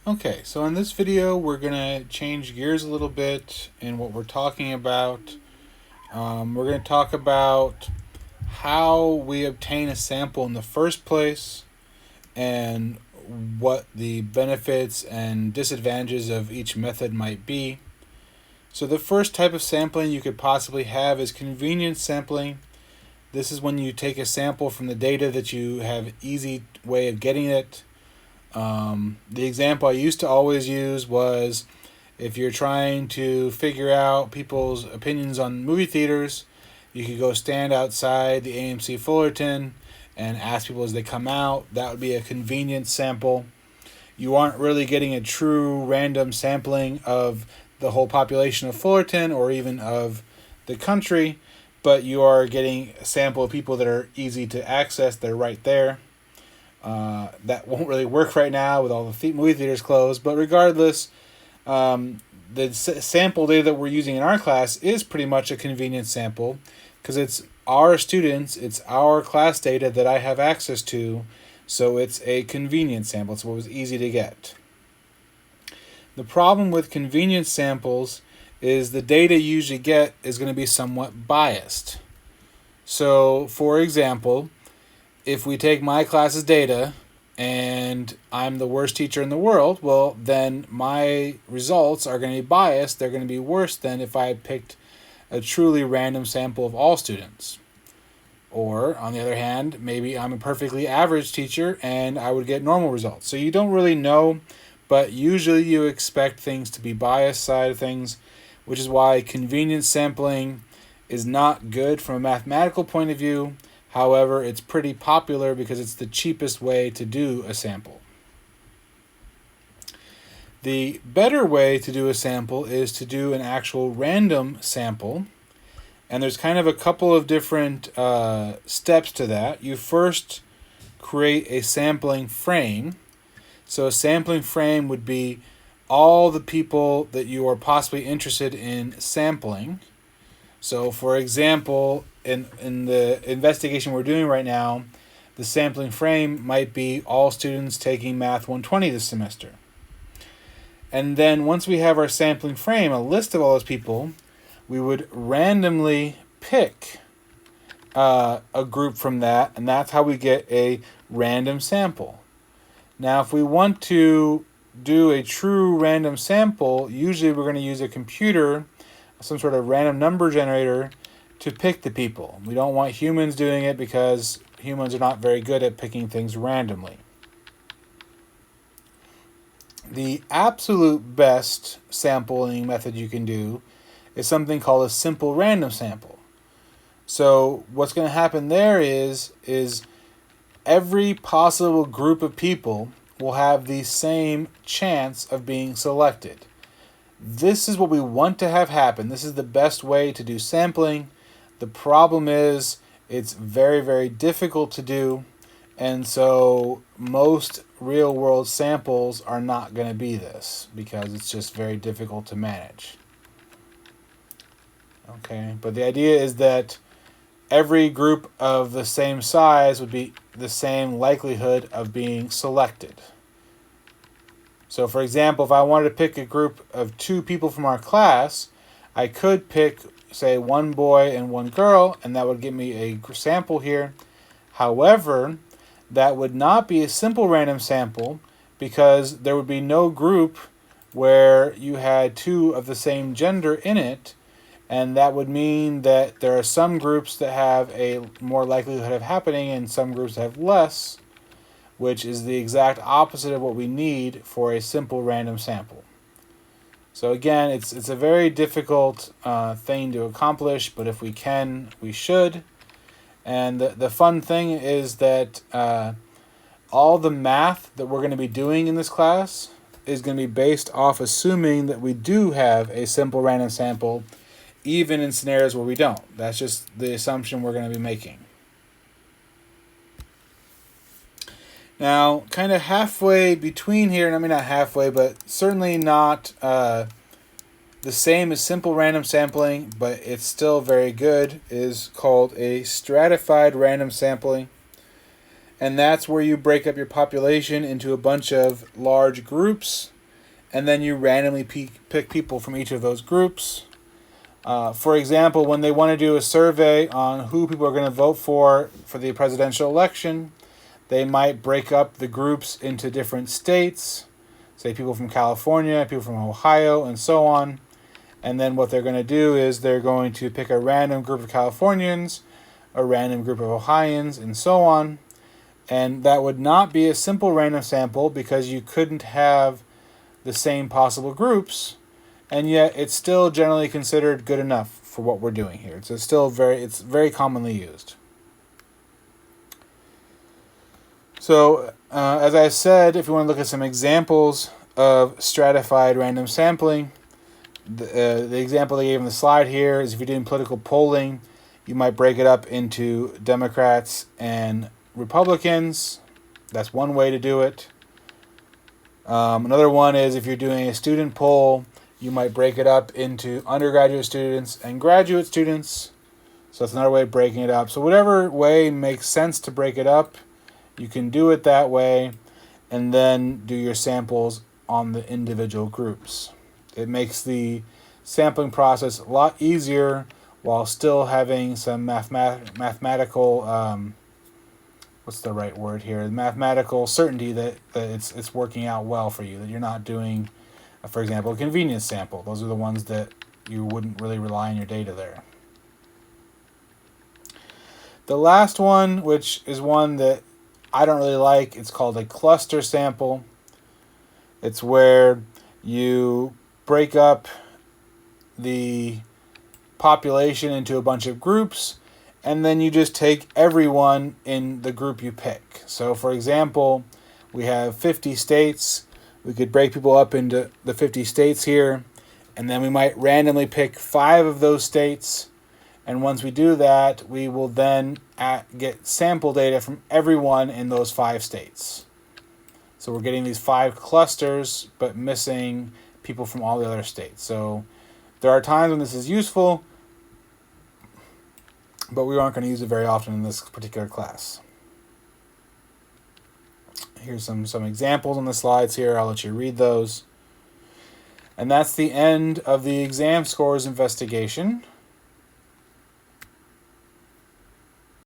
Okay, so in this video we're going to change gears a little bit in what we're talking about. We're going to talk about how we obtain a sample in the first place and what the benefits and disadvantages of each method might be. So the first type of sampling you could possibly have is convenience sampling. This is when you take a sample from the data that you have easy way of getting it. The example I used to always use was if you're trying to figure out people's opinions on movie theaters, you could go stand outside the AMC Fullerton and ask people as they come out. That would be a convenience sample. You aren't really getting a true random sampling of the whole population of Fullerton or even of the country, but you are getting a sample of people that are easy to access. They're right there. That won't really work right now with all the movie theaters closed, but regardless, the sample data that we're using in our class is pretty much a convenience sample because it's our students, it's our class data that I have access to, so it's a convenience sample. It's what was easy to get. The problem with convenience samples is the data you usually get is going to be somewhat biased. So, for example, if we take my class's data and I'm the worst teacher in the world, well, then my results are going to be biased. They're going to be worse than if I had picked a truly random sample of all students. Or, on the other hand, maybe I'm a perfectly average teacher and I would get normal results. So you don't really know, but usually you expect things to be biased side of things, which is why convenience sampling is not good from a mathematical point of view. However, it's pretty popular because it's the cheapest way to do a sample. The better way to do a sample is to do an actual random sample. And there's kind of a couple of different steps to that. You first create a sampling frame. So a sampling frame would be all the people that you are possibly interested in sampling. So, for example, in the investigation we're doing right now, the sampling frame might be all students taking Math 120 this semester. And then once we have our sampling frame, a list of all those people, we would randomly pick a group from that, and that's how we get a random sample. Now, if we want to do a true random sample, usually we're going to use a computer, some sort of random number generator, to pick the people. We don't want humans doing it because humans are not very good at picking things randomly. The absolute best sampling method you can do is something called a simple random sample. So what's going to happen there is every possible group of people will have the same chance of being selected. This is what we want to have happen. This is the best way to do sampling. The problem is it's very, very difficult to do, and so most real-world samples are not going to be this because it's just very difficult to manage. Okay, but the idea is that every group of the same size would be the same likelihood of being selected. So, for example, if I wanted to pick a group of 2 people from our class, I could pick, say, 1 boy and 1 girl, and that would give me a sample here. However, that would not be a simple random sample because there would be no group where you had 2 of the same gender in it, and that would mean that there are some groups that have a more likelihood of happening and some groups that have less, which is the exact opposite of what we need for a simple random sample. So again, it's a very difficult thing to accomplish, but if we can, we should. And the fun thing is that all the math that we're going to be doing in this class is going to be based off assuming that we do have a simple random sample, even in scenarios where we don't. That's just the assumption we're going to be making. Now, kind of halfway between here, and I mean not halfway, but certainly not the same as simple random sampling, but it's still very good, is called a stratified random sampling. And that's where you break up your population into a bunch of large groups and then you randomly pick people from each of those groups. For example, when they want to do a survey on who people are going to vote for the presidential election, they might break up the groups into different states, say people from California, people from Ohio, and so on. And then what they're going to do is they're going to pick a random group of Californians, a random group of Ohioans, and so on. And that would not be a simple random sample because you couldn't have the same possible groups, and yet it's still generally considered good enough for what we're doing here. It's very commonly used. So, as I said, if you want to look at some examples of stratified random sampling, the example they gave in the slide here is if you're doing political polling, you might break it up into Democrats and Republicans. That's one way to do it. Another one is if you're doing a student poll, you might break it up into undergraduate students and graduate students. So that's another way of breaking it up. So whatever way makes sense to break it up, you can do it that way, and then do your samples on the individual groups. It makes the sampling process a lot easier while still having some mathematical what's the right word here? Mathematical certainty that it's working out well for you, that you're not doing, for example, a convenience sample. Those are the ones that you wouldn't really rely on your data there. The last one, which is one that I don't really like, it's called a cluster sample. It's where you break up the population into a bunch of groups, and then you just take everyone in the group you pick. So, for example, we have 50 states. We could break people up into the 50 states here, and then we might randomly pick 5 of those states. And once we do that, we will then get sample data from everyone in those 5 states. So we're getting these 5 clusters, but missing people from all the other states. So there are times when this is useful, but we aren't going to use it very often in this particular class. Here's some examples on the slides here. I'll let you read those. And that's the end of the exam scores investigation.